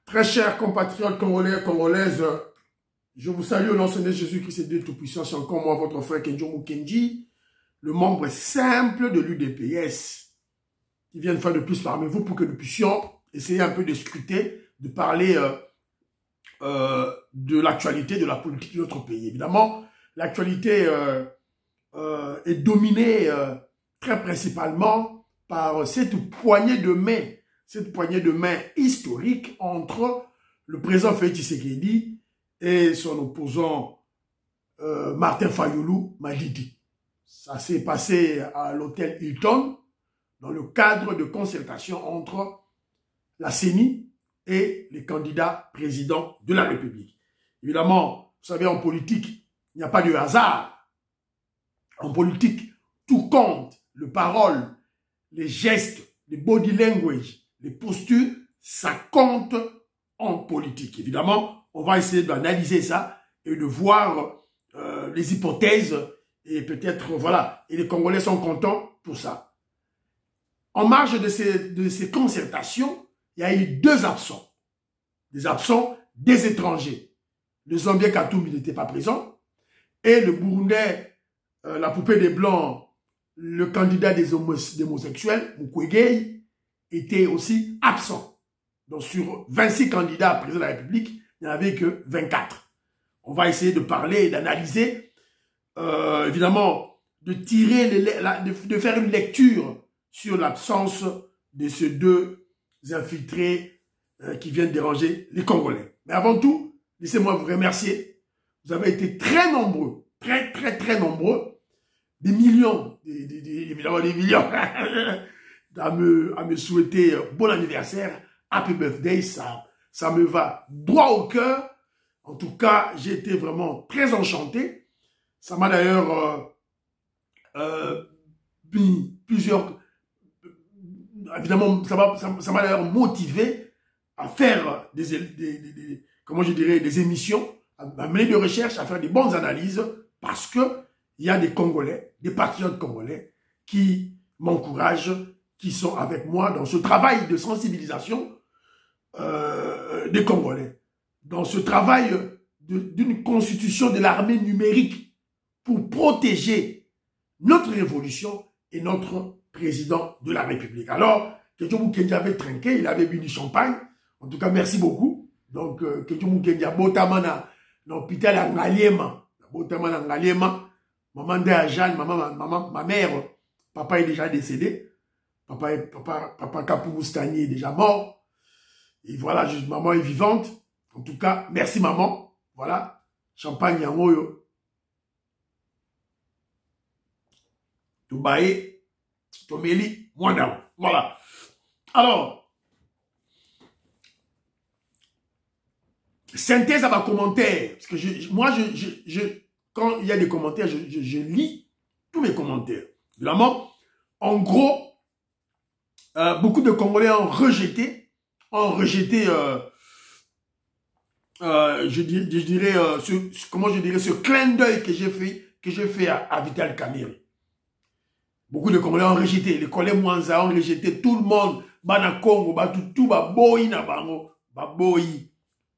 Très chers compatriotes congolais et congolaises, je vous salue au nom de Jésus-Christ et Dieu Tout-Puissant. C'est encore moi, votre frère Kenjo Mukendi, le membre simple de l'UDPS, qui vient de faire de plus parmi vous pour que nous puissions essayer un peu de scruter, de parler de l'actualité, de la politique de notre pays. Évidemment, l'actualité est dominée très principalement par cette poignée de main historique entre le président Félix Tshisekedi et son opposant Martin Fayulu Madidi. Ça s'est passé à l'hôtel Hilton dans le cadre de concertation entre la CENI et les candidats présidents de la République. Évidemment, vous savez, en politique, il n'y a pas de hasard. En politique, tout compte. Les paroles, les gestes, les body language, les postures, ça compte en politique. Évidemment, on va essayer d'analyser ça et de voir les hypothèses et peut-être, voilà, et les Congolais sont contents pour ça. En marge de ces concertations, il y a eu deux absents. Des absents, des étrangers. Le Zambien Katumbi n'était pas présent et le Burundais, la poupée des Blancs, le candidat des homosexuels, Mukwege, était aussi absent. Donc sur 26 candidats à président de la République, il n'y en avait que 24. On va essayer de parler et d'analyser, évidemment, de tirer, de faire une lecture sur l'absence de ces deux infiltrés qui viennent déranger les Congolais. Mais avant tout, laissez-moi vous remercier. Vous avez été très nombreux, très nombreux, des millions, évidemment des millions, à me souhaiter bon anniversaire, happy birthday, ça me va droit au cœur. En tout cas, j'ai été vraiment très enchanté. Ça m'a d'ailleurs mis plusieurs... Évidemment, ça m'a d'ailleurs motivé à faire comment je dirais, des émissions, à mener des recherches, à faire des bonnes analyses, parce que il y a des Congolais, des patriotes congolais qui m'encouragent, qui sont avec moi dans ce travail de sensibilisation des Congolais, dans ce travail d'une constitution de l'armée numérique pour protéger notre révolution et notre président de la République. Alors, Kedjo Mukendi avait trinqué, il avait bu du champagne. En tout cas, merci beaucoup. Donc, Kedjo Mukendi a botamana dans l'hôpital à Ngaliema. Botamana Ngaliema. Maman de Jeanne, ma mère, papa est déjà décédé. Papa Kapoumouskani est déjà mort. Et voilà, juste maman est vivante. En tout cas, merci maman. Voilà. Champagne yangoyo. Toubaye. Tomeli. Mwanda. Voilà. Alors. Synthèse à ma commentaire. Parce que moi, quand il y a des commentaires, je lis tous mes commentaires. Évidemment, en gros, beaucoup de Congolais ont rejeté, je dirais, ce clin d'œil que j'ai fait à Vital Kamerhe. Beaucoup de Congolais ont rejeté, les collègues Mwanza ont rejeté, tout le monde, Bana Congo, tout ba boy na bango, ba boy.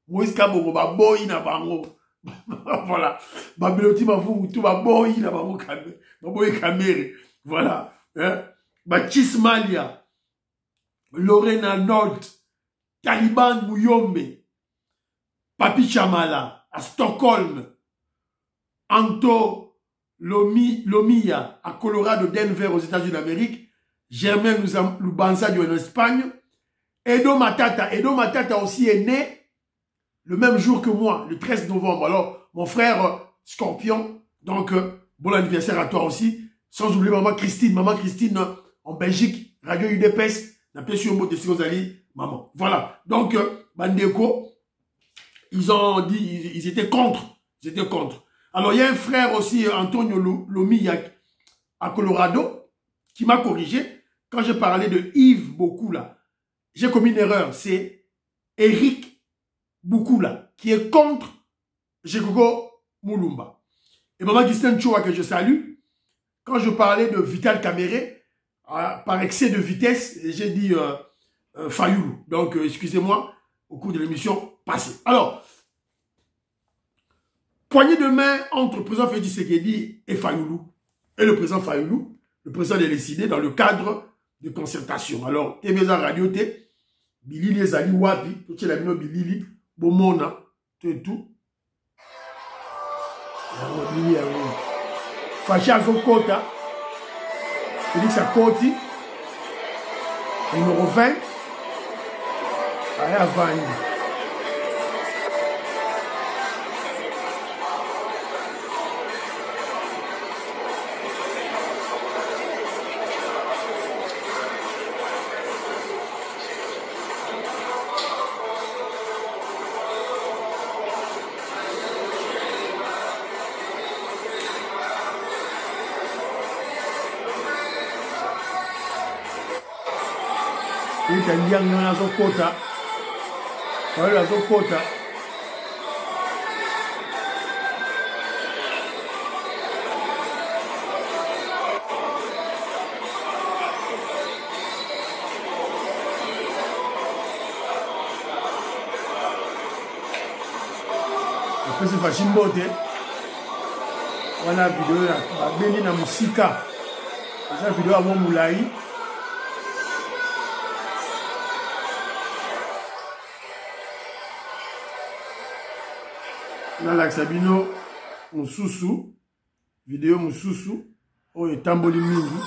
Moïse Kabongo, ba boy na bango. Voilà. Babeloti Mavou, tout ba boy na bango, ba boy Kamerhe. Voilà. Ba Chismalia. Lorena Nord, Taliban Mouyombe, Papi Chamala, à Stockholm, Anto Lomia, à Colorado, Denver, aux États-Unis d'Amérique, Germain Lubanza en Espagne, Edo Matata aussi est né le même jour que moi, le 13 novembre. Alors, mon frère Scorpion, donc, bon anniversaire à toi aussi, sans oublier maman Christine en Belgique, Radio UDPS, maman. Voilà. Donc, Bandeko, ils ont dit, ils étaient contre. Ils étaient contre. Alors, il y a un frère aussi, Antonio Lomi, à Colorado, qui m'a corrigé. Quand j'ai parlé de Yves Bokula, j'ai commis une erreur. C'est Eric Bokula, qui est contre Jekoko Moulumba. Et maman Gustin Choua, que je salue, quand je parlais de Vital Kamere, par excès de vitesse, j'ai dit Fayoulou. Donc, excusez-moi, au cours de l'émission passée. Alors, poignée de main entre le président Félix Tshisekedi et Fayoulou. Et le président Fayoulou, le président de décidé dans le cadre de concertation. Alors, TVza Radio T, Bilili Ezali Wapi, tout le monde Bilili, Bomona, tout. Faché à Zokota, Félix Akoti, numéro 20, à Vannes. Ndiang na Zokota. Voilà Zokota. Après c'est facile mbote. Voilà vidéo là. Babeni na musika. Eza vidéo à mon moulaï. Nala Sabino Mususu vidéo Mususu oyo tamboli mingi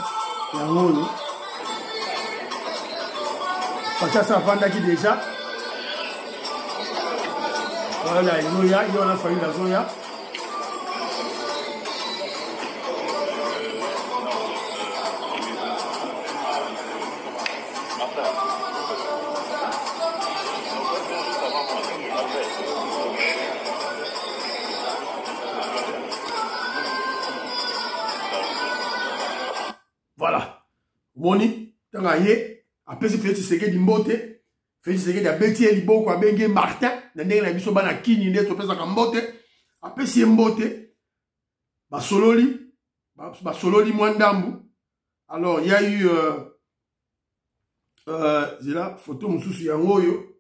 yango oyo facha sa vanda ki déjà voilà Zoya il on a fallu la Zoya voilà. Moni, tanga ye, après c'est Félix Tshisekedi mbote, Félix Tshisekedi a beti liboko a bengue Martin, na ndenge na biso bana kini nde to pesa ka mbote, après c'est mbote, ba sololi mwandambu. Alors il y a eu zela photo mususu yangoyo,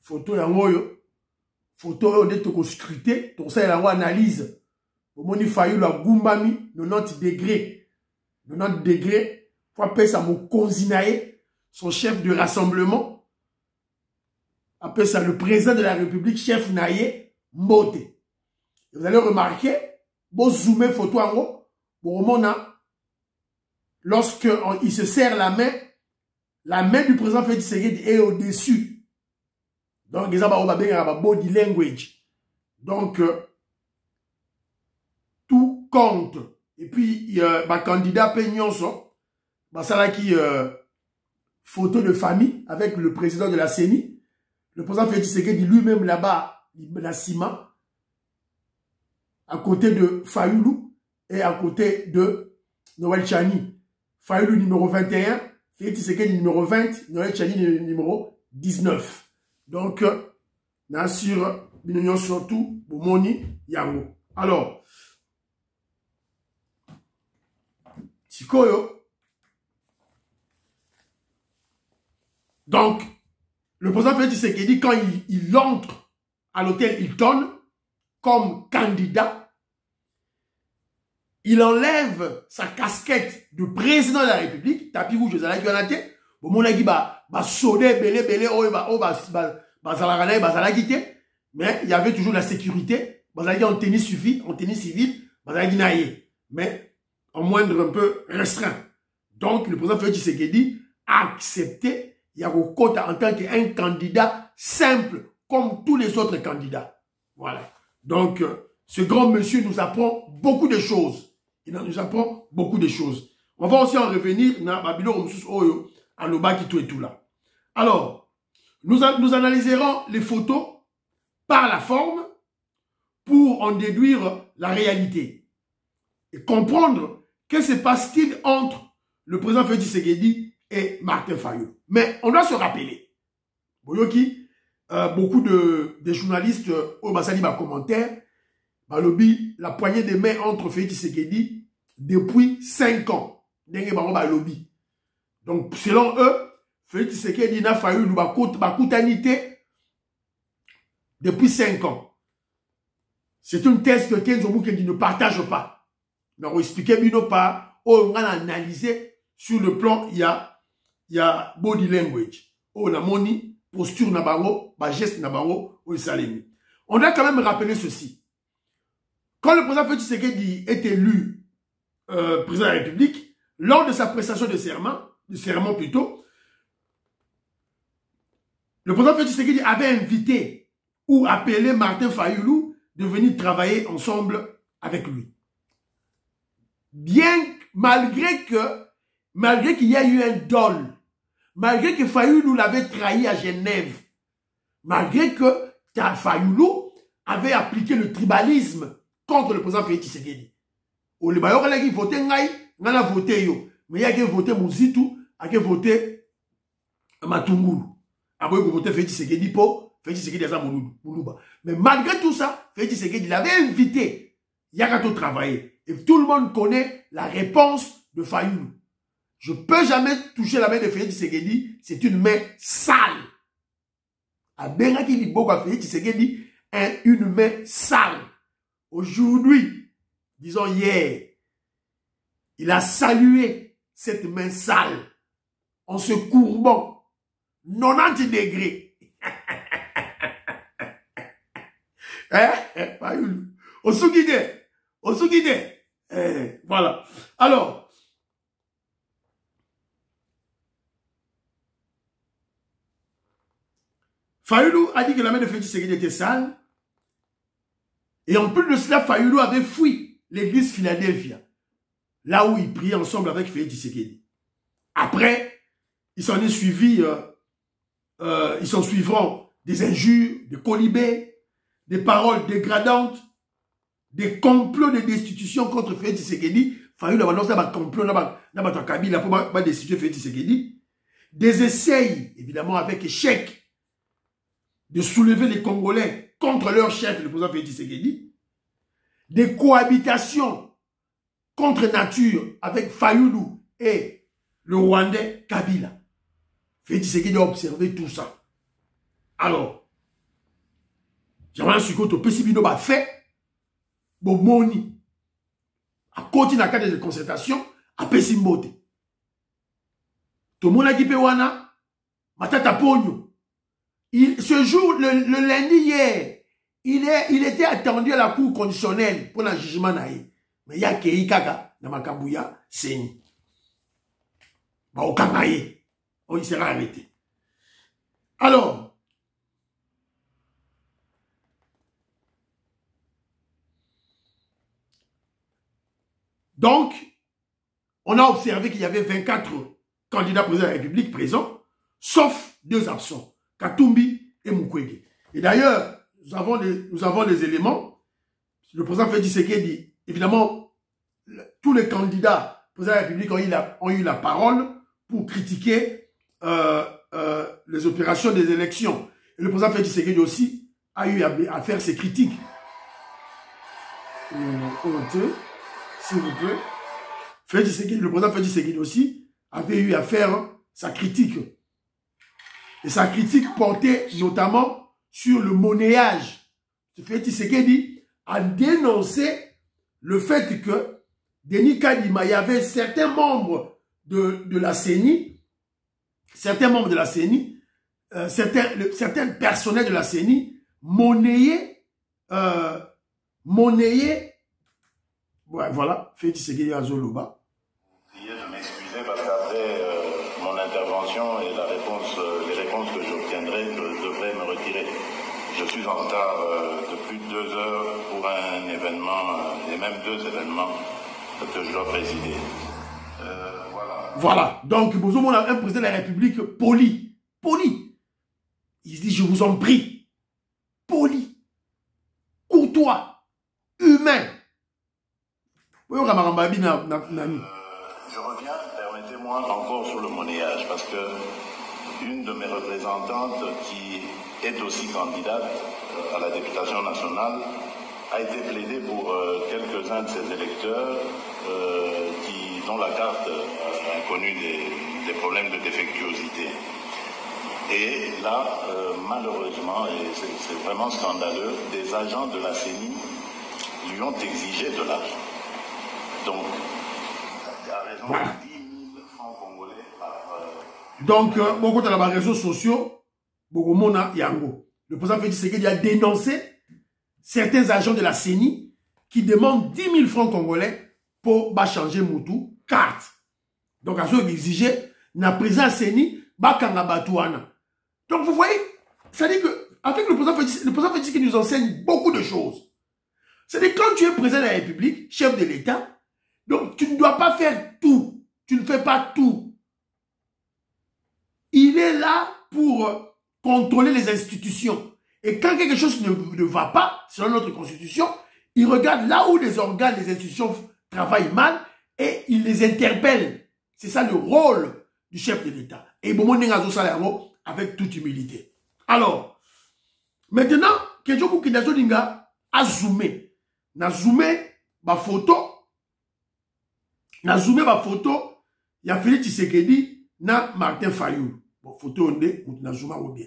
photo nde to ko scruter, to ça yango analyse. Moni Fayoulou a gumbami 90 degrés. 90 degrés, faut appeler ça mon Konzinae, son chef de rassemblement. Appelle ça le président de la République, chef Naye, Mbote. Et vous allez remarquer, bon zoomer photo en haut, bon mona, lorsque il se serre la main du président Félix Tshisekedi est au-dessus. Donc, il y a body language. Donc, tout compte. Et puis, il y a un candidat Penyonso, qui photo de famille avec le président de la CENI. Le président Félix Tshisekedi lui-même là-bas, la Cima, à côté de Fayoulou et à côté de Noël Chani. Fayoulou numéro 21, Félix Tshisekedi numéro 20, Noël Chani numéro 19. Donc, bien sûr, nous surtout, Bomoni, Yango. Alors, Sikoyo. Donc, le président Félix Tshisekedi, quand il entre à l'hôtel Hilton comme candidat, il enlève sa casquette de président de la République, tapis rouge, mais il y avait toujours la sécurité, en tennis civile, mais en moindre un peu restreint. Donc, le président Félix Tshisekedi a accepté Yago Kota en tant qu'un candidat simple, comme tous les autres candidats. Voilà. Donc, ce grand monsieur nous apprend beaucoup de choses. Il nous apprend beaucoup de choses. On va aussi en revenir dans Babylon à l'Oba qui et tout là. Alors, nous analyserons les photos par la forme pour en déduire la réalité et comprendre que se passe-t-il entre le président Félix Tshisekedi et Martin Fayulu. Mais on doit se rappeler, Boyoki, beaucoup de journalistes au Basali ma commentaire, lobby la poignée de main entre Félix Tshisekedi depuis 5 ans. Lobby. Donc selon eux, Félix Tshisekedi n'a Fayulu bakoutanité depuis 5 ans. C'est une thèse que Kenzo Mukendi ne partage pas. Mais on explique bien pas, on a analysé sur le plan, il y a body language. On a moni, posture nabango, geste nabango, on salemi. On doit quand même rappeler ceci. Quand le président Félix Tshisekedi est élu président de la République, lors de sa prestation de serment plutôt, le président Félix Tshisekedi avait invité ou appelé Martin Fayulu de venir travailler ensemble avec lui. Bien, malgré qu'il y a eu un dol, malgré que Fayulu l'avait trahi à Genève, malgré que Fayulu avait appliqué le tribalisme contre le président Félix Tshisekedi. Le bayor a voté ngai, on a voté yo, mais il y a voté Mouzitou, il y a voté Matungulu. Après il a voté Félix Tshisekedi pour Félix Tshisekedi a Moulouba. Mais malgré tout ça, Félix Tshisekedi l'avait invité Yagato travailler. Et tout le monde connaît la réponse de Fayulu. Je ne peux jamais toucher la main de Félix Tshisekedi, c'est une main sale. A Bengaki Liboka Félix Tshisekedi est une main sale. Aujourd'hui, disons hier, il a salué cette main sale en se courbant 90 degrés. Osugide. Voilà. Alors, Fayulu a dit que la main de Félix Tshisekedi était sale. Et en plus de cela, Fayulu avait fui l'église Philadelphia, là où il priait ensemble avec Félix Tshisekedi. Après, il s'en est suivi, ils s'en suivront des injures, des colibés, des paroles dégradantes, des complots de destitution contre Félix Tshisekedi. Fayulu a annoncé un complot dans Kabila pour destituer Félix Tshisekedi. Des essais, évidemment, avec échec, de soulever les Congolais contre leur chef, le président Félix Tshisekedi. Des cohabitations contre nature avec Fayulu et le Rwandais Kabila. Félix Tshisekedi a observé tout ça. Alors, j'aimerais que tu peux fait bon moni à côté de la cadre de concertation à Pessimbote. Tout le monde a dit Pewana, Matata Pogno. Ce jour, le lundi hier, il était attendu à la cour conditionnelle pour le jugement naïe. Mais il y a Kei Kaka, dans Makabouya, Seni. Bah, au Kamaye, il sera arrêté. Alors, donc, on a observé qu'il y avait 24 candidats présidents de la République présents, sauf 2 absents, Katumbi et Mukwege. Et d'ailleurs, nous avons des éléments. Le président Félix Tshisekedi, évidemment, tous les candidats présidents de la République ont eu la parole pour critiquer les opérations des élections. Et le président Félix Tshisekedi aussi a eu à faire ses critiques. S'il vous plaît. Le président Félix Tshisekedi aussi avait eu à faire sa critique. Et sa critique portait notamment sur le monnayage. Félix Tshisekedi a dénoncé le fait que Denis Kadima, il y avait certains membres de la CENI, certains personnels de la CENI monnayaient, ouais, voilà, Félix Tshisekedi à Zoloba. Je m'excusais parce qu'après mon intervention et les réponses que j'obtiendrai, je devrais me retirer. Je suis en retard de plus de 2 heures pour un événement, et même 2 événements que je dois présider. Voilà. Voilà. Donc, on a un président de la République poli. Poli. Il dit, je vous en prie. Poli. Courtois. Humain. Je reviens, permettez-moi, encore sur le monnayage, parce que une de mes représentantes, qui est aussi candidate à la députation nationale, a été plaidée pour quelques-uns de ses électeurs dont la carte a connu des problèmes de défectuosité. Et là, malheureusement, et c'est vraiment scandaleux, des agents de la CENI lui ont exigé de l'argent. Donc, il y a raison de 10 000 francs congolais par... Donc, beaucoup de les réseaux sociaux, beaucoup de Yango. Le président Félix Tshisekedi a dénoncé certains agents de la CENI qui demandent 10 000 francs congolais pour changer Moutou carte. Donc, à ce qui exigé, la président CENI, Bakanga Batouana. Donc, vous voyez, ça dit que, avec le président Félix Tshisekedi nous enseigne beaucoup de choses. C'est-à-dire, quand tu es président de la République, chef de l'État, donc tu ne dois pas faire tout. Tu ne fais pas tout. Il est là pour contrôler les institutions. Et quand quelque chose ne va pas, selon notre constitution, il regarde là où les organes, les institutions travaillent mal et il les interpelle. C'est ça le rôle du chef de l'État. Et avec toute humilité. Alors, maintenant, Kedjoku Kindazo Dinga a zoomé. Na zoomé ma photo. Na zoomé ma photo. Il y a Félix Tshisekedi na Martin Fayulu. Bon, photo on est, na zoomé au bien.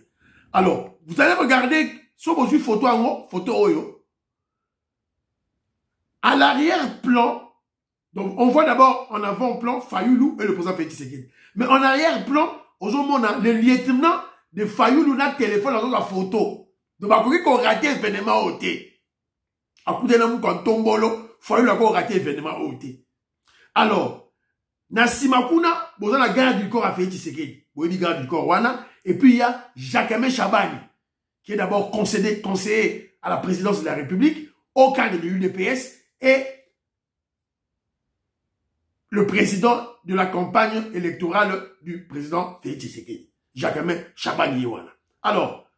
Alors, vous allez regarder sur vos photos en haut, photo Oyo. À l'arrière-plan, donc on voit d'abord en avant-plan Fayulu et le président Félix Tshisekedi. Mais en arrière-plan, aujourd'hui, le lieutenant de Fayulu n'a téléphone dans la photo. Donc, on a raté l'événement au thé. À coup de l'homme, quand tombolo, Fayulu a raté l'événement au thé. Alors, Nasimakuna, vous avez la garde du corps à Félix Tshisekedi. Vous avez garde du corps, Wana. Et puis, il y a Jacques Chabani, qui est d'abord conseiller à la présidence de la République, au cadre de l'UDPS, et le président de la campagne électorale du président Félix Tshisekedi. Jacques Chabani, Wana. Alors,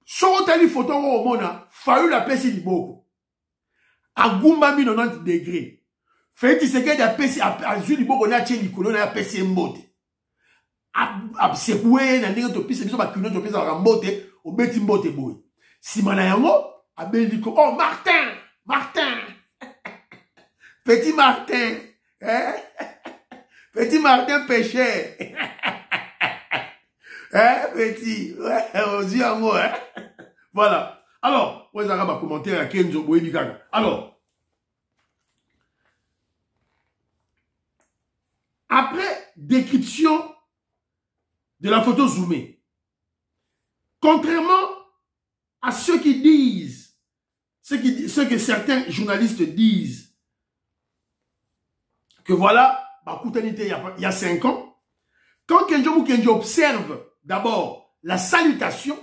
sur telle photo, au Mona, Fayulu a pèsé du beaucoup. À Goumba 90 degrés. Félix Tshisekedi a pèsé, à Zuli Boko, on a tché Nikolo, on a pèsé Mbote. A secoué, na ndenge to pisse, biso ba kuno to pisse ba Mbote, au beti Mbote boy. Simana yango, a beliko, oh Martin, Martin. Petit Martin, hein? Petit Martin péché. Hein, petit, ouais, aux yeux en haut, hein? Voilà. Alors, vous avez un commentaire à Kenzo Boédi Gaga. Alors, après décryption de la photo zoomée, contrairement à ceux qui disent, ce que certains journalistes disent, que voilà, il y a 5 ans, quand Kenjo observe d'abord la salutation,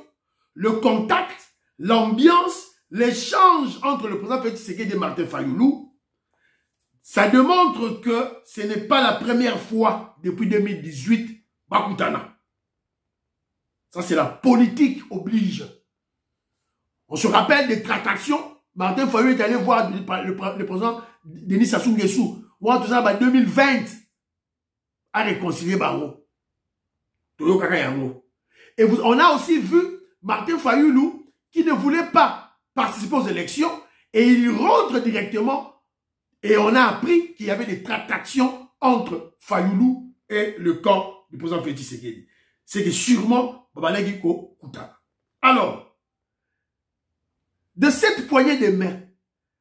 le contact, l'ambiance, l'échange entre le président Félix Tshisekedi et Martin Fayulu, ça démontre que ce n'est pas la première fois depuis 2018, Bakutana. Ça, c'est la politique oblige. On se rappelle des tractations. Martin Fayulu est allé voir le président Denis Sassou Nguesso. En 2020, à réconcilier Bango. Et on a aussi vu Martin Fayulu qui ne voulait pas participer aux élections et il rentre directement et on a appris qu'il y avait des tractations entre Fayulu et le camp du président Félix Tshisekedi. C'était sûrement Babalagi Kouta. Alors, de cette poignée de main,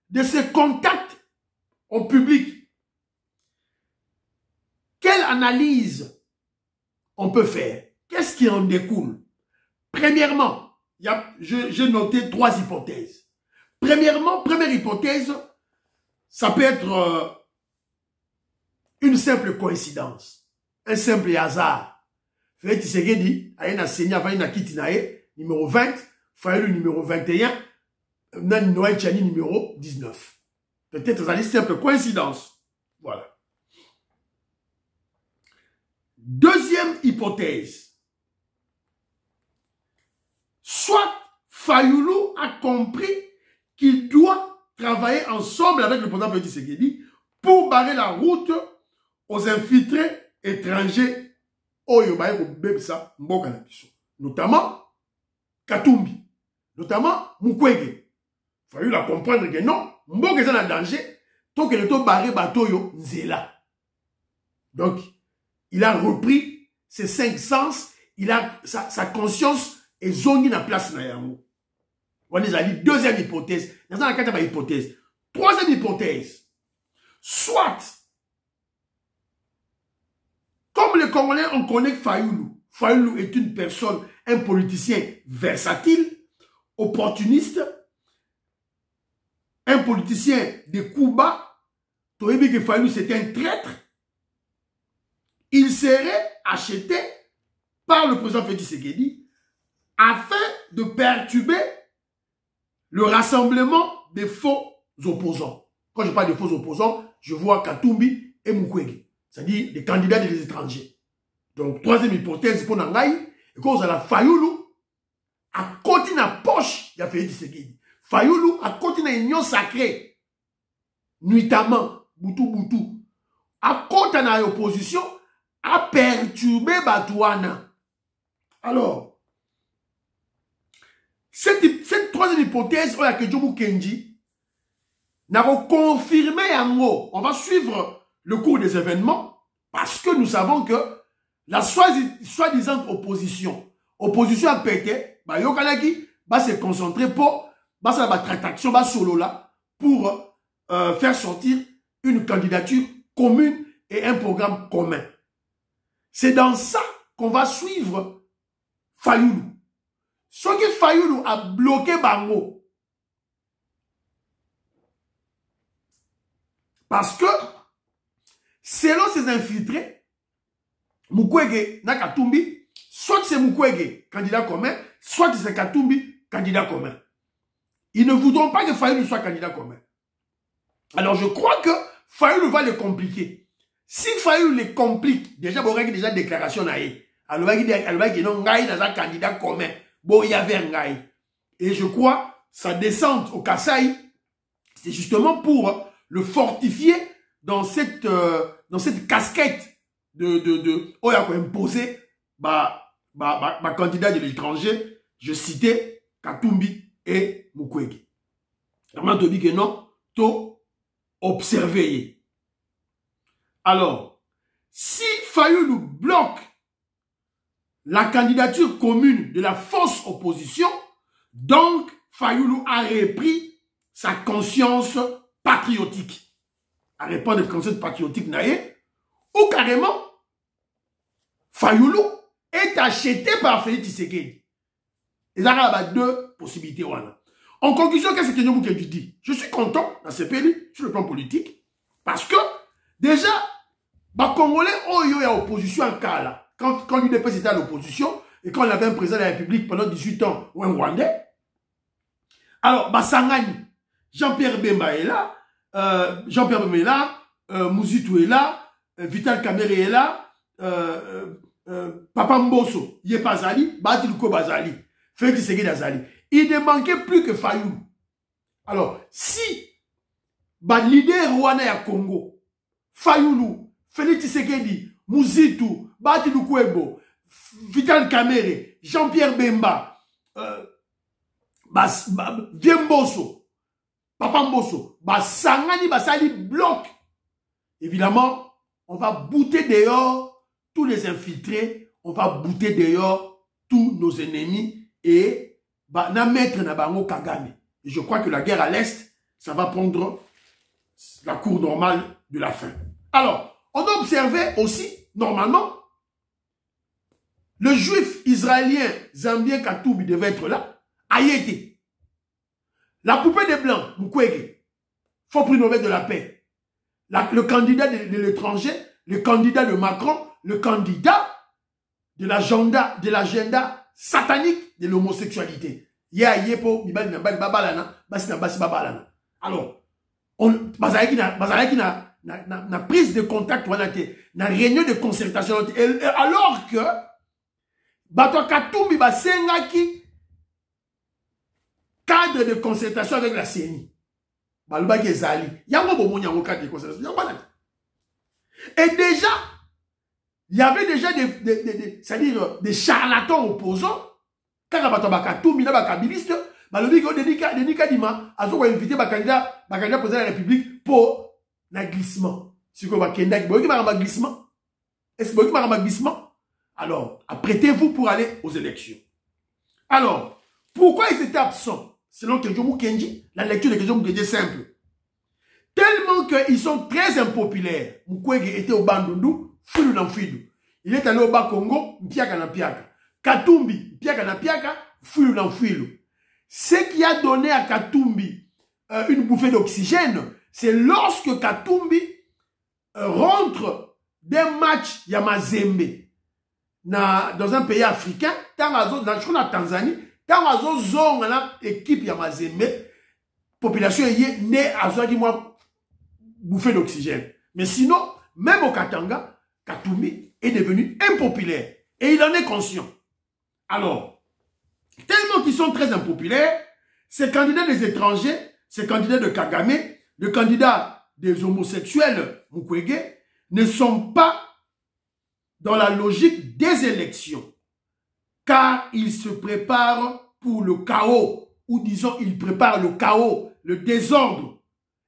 de ce contact en public, quelle analyse on peut faire? Qu'est-ce qui en découle? Premièrement, j'ai noté 3 hypothèses. Premièrement, première hypothèse, ça peut être une simple coïncidence, un simple hasard. Félix Tshisekedi a une enseignée avant une Kitinae, numéro 20, Fayulu numéro 21, Noël Tchani numéro 19. Peut-être ça une simple coïncidence. Voilà. Deuxième hypothèse. Soit Fayoulou a compris qu'il doit travailler ensemble avec le président Félix Tshisekedi pour barrer la route aux infiltrés étrangers notamment Katumbi, notamment Mukwege. Fayoulou a comprendre que non, Mboka est en danger tant que le taux barré bateau nzela. Donc, il a repris ses 5 sens, il a sa conscience et zongi na place na yango. On a dit deuxième hypothèse. Dans la quatrième hypothèse. Troisième hypothèse. Soit, comme les Congolais, on connaît Fayoulou. Fayoulou est une personne, un politicien versatile, opportuniste, un politicien de coups bas. Tu as vu que Fayoulou c'était un traître. Il serait acheté par le président Félix Tshisekedi afin de perturber le rassemblement des faux opposants. Quand je parle de faux opposants, je vois Katumbi et Mukwege, c'est-à-dire les candidats des étrangers. Donc, troisième hypothèse pour Nangaï, et quand on a la Fayoulou, à côté de la poche, il y a Félix Tshisekedi. Fayoulou, à côté de l'union sacrée, nuitamment, Boutou, à côté de l'opposition, a perturbé Batouana. Alors, cette troisième hypothèse, Kenji, n'a pas confirmé en mot. On va suivre le cours des événements parce que nous savons que la soi-disant opposition a pété, Yokanaki va se concentrer pour la tractation, solo là, pour faire sortir une candidature commune et un programme commun. C'est dans ça qu'on va suivre Fayoulou. Ce que Fayoulou a bloqué Bango. Parce que, selon ses infiltrés, Mukwege n'a Katumbi, soit c'est Mukwege, candidat commun, soit c'est Katumbi, candidat commun. Ils ne voudront pas que Fayoulou soit candidat commun. Alors je crois que Fayoulou va le compliquer. Si Fayoulou les complique, déjà, il y a déjà une déclaration. Alors, il y a un candidat commun. Bon, il y avait un gars. Et je crois, sa descente au Kasaï, c'est justement pour le fortifier dans cette casquette on a imposé ma candidat de l'étranger. Je citais Katumbi et Mukwege. Vraiment, tu dis que non, tu observé. Alors, si Fayoulou bloque la candidature commune de la fausse opposition, donc Fayoulou a repris sa conscience patriotique. À répondre de conscience patriotique, ou carrément, Fayoulou est acheté par Félix Tshisekedi. Il y a deux possibilités. En conclusion, qu'est-ce que nous dit? Je suis content dans ce pays, sur le plan politique, parce que déjà, les Congolais ont eu l'opposition en cas là. Quand l'UDPS était à l'opposition, et quand on avait un président de la République pendant 18 ans, ou un Rwandais, alors, Sangani, Jean-Pierre Bemba est là, Mouzitou est là, Vital Kamerhe est là, Papa Mbosso, Yepazali, Batiluko Bazali, Félix Tshisekedi Azali. Il ne manquait plus que Fayoulou. Alors, si leader Rwanda à Congo, Fayoulou, Félix Tshisekedi, Mouzitou, Batiluko, Vital Kamerhe, Jean-Pierre Bemba, Mbosso, Papa Mbosso, Sangani Basali bloc. Évidemment, on va bouter dehors tous les infiltrés, on va bouter dehors tous nos ennemis et na mettre na bango Kagame. Et je crois que la guerre à l'Est, ça va prendre la cour normale de la fin. Alors, on a observé aussi, normalement, le juif israélien Zambien Katoubi devait être là, Ayete. La poupée des Blancs, Mukwege, faut prix Nobel de la paix. Le candidat de l'étranger, le candidat de Macron, le candidat de l'agenda satanique de l'homosexualité. Alors, na prise de contact, na réunion de concertation. Alors que, Bato Katumbi basengaki cadre de concertation avec la CENI. Baluba Gezali. Yango bomo yango cadre de concertation. Et déjà, il y avait déjà c'est-à-dire des charlatans opposants. Quand Bato Katumbi na bakabiliste, balobi ko Denika Dima azo ko inviter candidat président de la République pour un glissement. Si vous avez un glissement, est-ce que vous avez un glissement? Alors, apprêtez-vous pour aller aux élections. Alors, pourquoi ils étaient absents? Selon Kenjo Mukendi, la lecture de Kenjo Mukendi est simple. Tellement qu'ils sont très impopulaires. Mukwege était au Bandundu, Filu na Filu. Il est allé au Bas-Congo, Mpiaka na Mpiaka. Katumbi, Mpiaka na Mpiaka, Filu na Filu. Ce qui a donné à Katumbi une bouffée d'oxygène, c'est lorsque Katumbi rentre d'un match Yamazembe dans un pays africain, dans la Tanzanie, dans une équipe Yamazembe, population est née à moi bouffée d'oxygène. Mais sinon, même au Katanga, Katumbi est devenu impopulaire. Et il en est conscient. Alors, tellement qu'ils sont très impopulaires, ces candidats des étrangers, ces candidats de Kagame, les candidats des homosexuels, Mukwege, ne sont pas dans la logique des élections. Car ils se préparent pour le chaos. Ou disons, ils préparent le chaos, le désordre.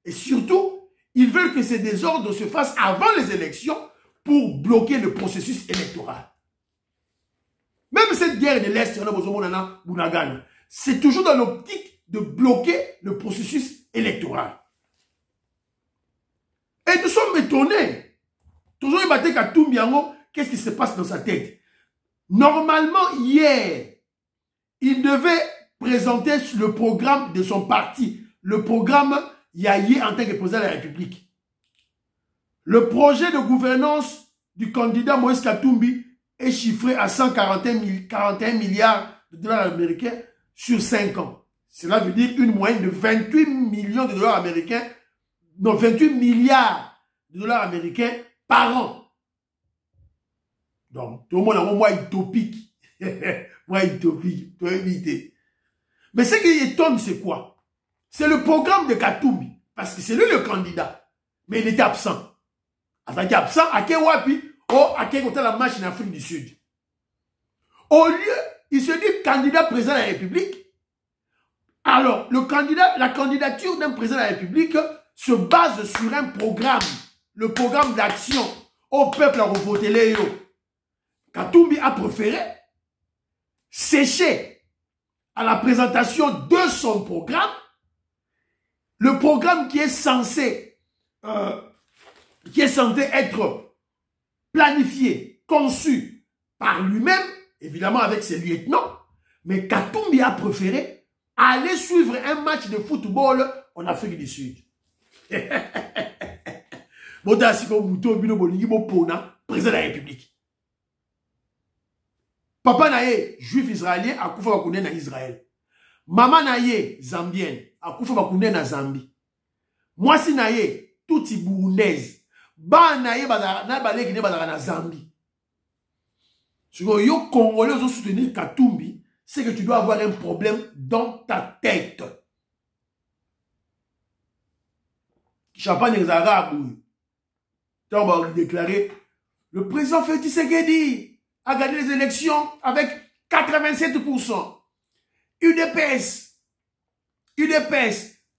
Et surtout, ils veulent que ces désordres se fassent avant les élections pour bloquer le processus électoral. Même cette guerre de l'Est, c'est toujours dans l'optique de bloquer le processus électoral. Et nous sommes étonnés. Toujours il battait Katumbi, qu'est-ce qui se passe dans sa tête? Normalement, hier, il devait présenter le programme de son parti. Le programme Yaye en tant que président de la République. Le projet de gouvernance du candidat Moïse Katumbi est chiffré à 141 milliards de dollars américains sur 5 ans. Cela veut dire une moyenne de 28 millions de dollars américains, non, 28 milliards de dollars américains par an. Donc, tout le monde a un mois utopique. Moi utopique, tu vas éviter. Mais ce qui étonne, c'est quoi? C'est le programme de Katumbi. Parce que c'est lui le candidat. Mais il était absent. En tant qu'absent, à Kewapi, à Kewapi, la marche en Afrique du Sud. Au lieu, il se dit candidat président de la République. Alors, la candidature d'un président de la République se base sur un programme. Le programme d'action au peuple à revoter les héros. Katumbi a préféré sécher à la présentation de son programme, le programme qui est censé être planifié, conçu par lui-même, évidemment avec ses lieutenants, mais Katumbi a préféré aller suivre un match de football en Afrique du Sud. Président de la République. Papa naye, juif israélien, a koufa bakouné na Israël. Maman naye, zambienne, a koufa bakouné na Zambie. Moi si naye, touti burundaise. Ba naye, na balé kine bazara na Zambie. Si yo Congolais ont soutenu Katumbi, c'est que tu dois avoir un problème dans ta tête. Champagne les Arabes, on va déclarer, le président Félix Tshisekedi a gagné les élections avec 87%. UDPS,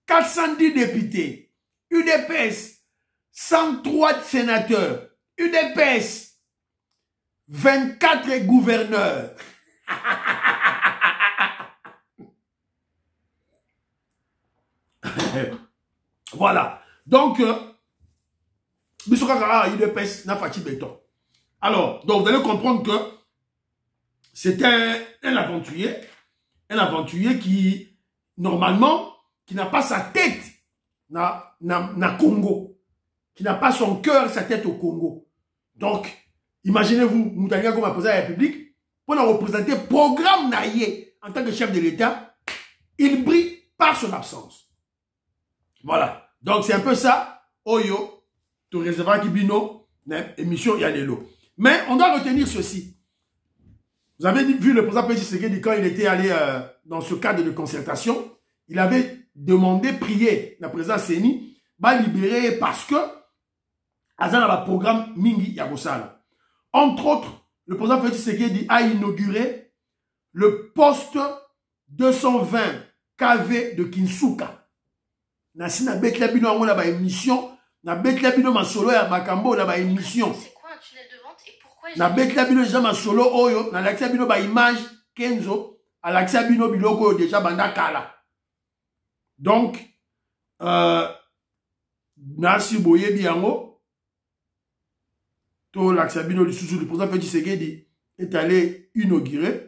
410 députés. UDPS, 103 sénateurs. UDPS, 24 gouverneurs. Voilà. Donc, UDPS n'a pas béton. Alors, donc vous allez comprendre que c'est un aventurier qui, normalement, qui n'a pas sa tête na Congo, qui n'a pas son cœur, sa tête au Congo. Donc, imaginez-vous, Moutanga comme président de la République, pour nous représenter programme naïe en tant que chef de l'État, il brille par son absence. Voilà. Donc, c'est un peu ça, Oyo, tu recevras Kibino, émission Yalelo. Mais on doit retenir ceci. Vous avez vu le président Félix Tshisekedi quand il était allé dans ce cadre de concertation, il avait demandé, prié la présidente Seni, va libérer parce que Azan a un programme Mingi Yagosala. Entre autres, le président Félix Tshisekedi a inauguré le poste 220 KV de Kinsuka. Nasina Betlabino a une émission, na Betlabino Masolo ya Makambo na ba émission. C'est quoi un tunnel de vente et pourquoi na Betlabino déjà Masolo oyo, na Laxabino ba image Kenzo, à Laxabino biloko déjà banda kala. Donc Nasi Boye Biango, to Laxabino du sous le président Félix Tshisekedi est allé inaugurer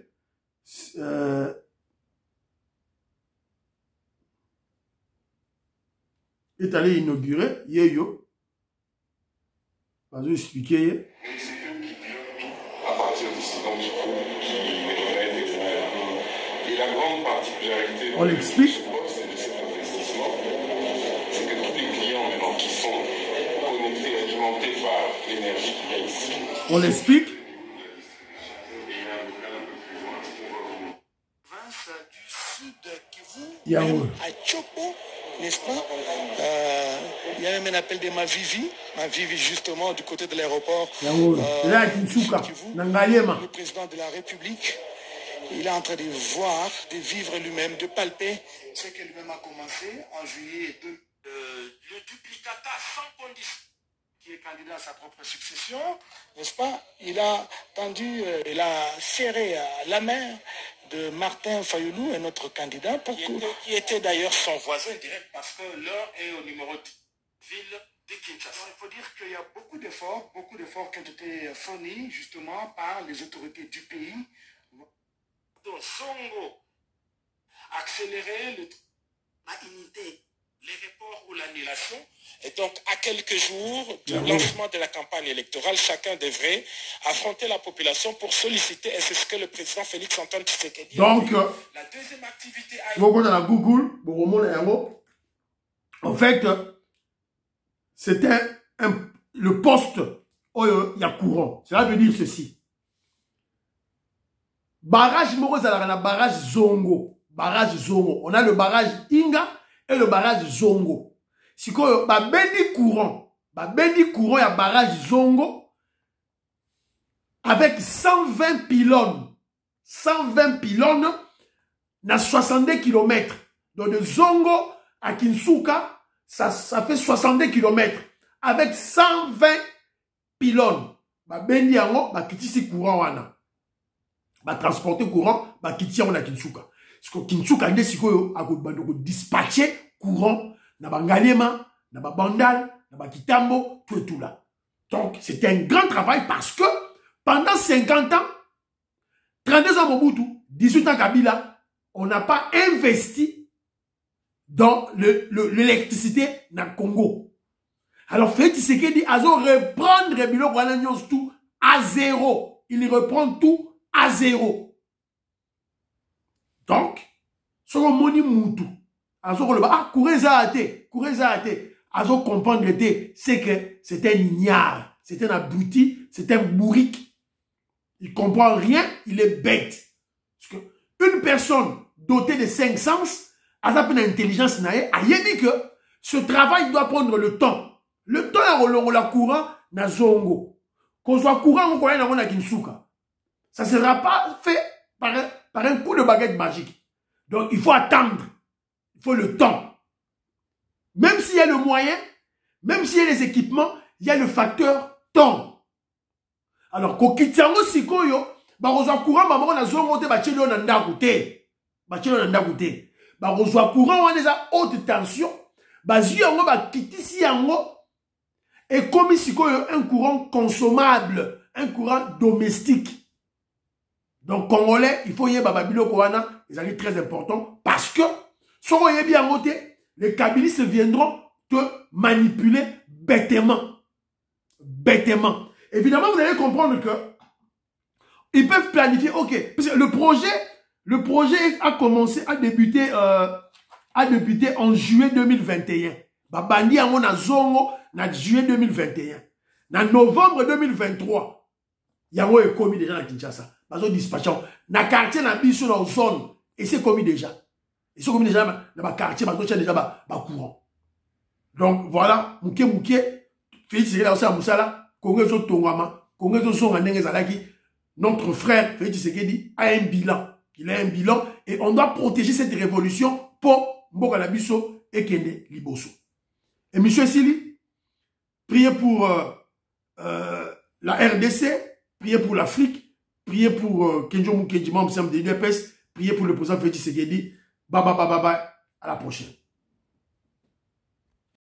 Yeyo. Vas-y expliquer. C'est eux qui pilotent à partir d'ici, donc du coup, qui et la grande particularité on l'explique. De cet investissement, c'est que tous les clients maintenant qui sont connectés, alimentés par l'énergie qu'il y a ici. On l'explique. Du sud Kivu, Yaourt. à Chopo, n'est-ce pas? Il y a même un appel de Mavivi justement du côté de l'aéroport. Là, Le président de la République, il est en train de voir, de vivre lui-même, de palper ce que lui-même a commencé en juillet. Le duplicata sans condition, qui est candidat à sa propre succession, n'est-ce pas? Il a tendu, il a serré la main de Martin Fayoulou, un autre candidat, qui était d'ailleurs son voisin direct, parce que l'heure est au numéro 10, ville de Kinshasa. Il faut dire qu'il y a beaucoup d'efforts qui ont été fournis justement par les autorités du pays. Donc, Songo, accélérer la unité, les reports ou l'annulation. Et donc, à quelques jours du lancement de la campagne électorale, chacun devrait affronter la population pour solliciter, et c'est ce que le président Félix Antoine Tshisekedi a dit. Donc, la deuxième activité dans la Google, en fait, c'était le poste où il y a courant. Cela veut dire ceci. Barrage Morozala, barrage Zongo. Barrage Zongo. On a le barrage Inga et le barrage Zongo. Si quoi, bendi courant, il y a barrage Zongo avec 120 pylônes. 120 pylônes na 62 km. Donc de Zongo à Kinsuka, ça fait 62 km. Avec 120 pylônes. Bendi yango, kitisi courant wana. Transporter courant, kitisi yango na Kinsuka. Parce que Kinsuka, nde sikoyo, a dispatcher courant. Na Bangalema, na Bandal, na Kitambo, tout et tout là. Donc, c'était un grand travail parce que pendant 50 ans, 32 ans Mobutu, 18 ans Kabila, on n'a pas investi dans l'électricité dans le Congo. Alors, Félix Tshisekedi a reprendre le tout à zéro. Il reprend tout à zéro. Donc, ce qu'on moni Moutou, Azo comprendre c'est que c'était un ignare, c'était un abruti, c'était un bourrique. Il comprend rien, il est bête. Parce que une personne dotée de 5 sens, a une intelligence, a dit que ce travail doit prendre le temps. Le temps est la courant na zongo. Qu'on soit courant, on connaît na Kinsuka. Ça ne sera pas fait par un coup de baguette magique. Donc il faut attendre. Il faut le temps. Même s'il y a le moyen, même s'il y a les équipements, il y a le facteur temps. Alors, kokitiango sikoyo, barozwa courant, maman na zongo te bachelo na ndaku te. Bachelo na ndaku te. Barozwa courant wana eza haute tension, bazui yango bakitisi yango et comme sikoyo un courant consommable, un courant domestique. Donc congolais, il faut y avoir biloko wana, c'est très important parce que si on est bien voté, les kabylistes viendront te manipuler bêtement. Bêtement. Évidemment, vous allez comprendre que ils peuvent planifier, ok, parce que le projet a commencé à débuter en juillet 2021. babandi yango na zongo na juillet 2021. Na novembre 2023, yango est commis déjà na Kinshasa. Bazo dispatchant na quartier na biso na zone et c'est commis déjà. Et c'est commis déjà dans ba quartier bazo tient déjà ba courant. Donc voilà, muke Félix Tshisekedi aussi à Moussala, Congrès au Tongama, Congrès au Son Ndenge Zalaki, notre frère Félix Tshisekedi a un bilan. Il a un bilan et on doit protéger cette révolution pour Mboka na biso et Kende Liboso. Et monsieur Sili, priez pour la RDC, priez pour l'Afrique, priez pour Kenjo Mukendi, membre de l'UDPS, priez pour le président Félix Tshisekedi. Bye bye bye bye bye. À la prochaine.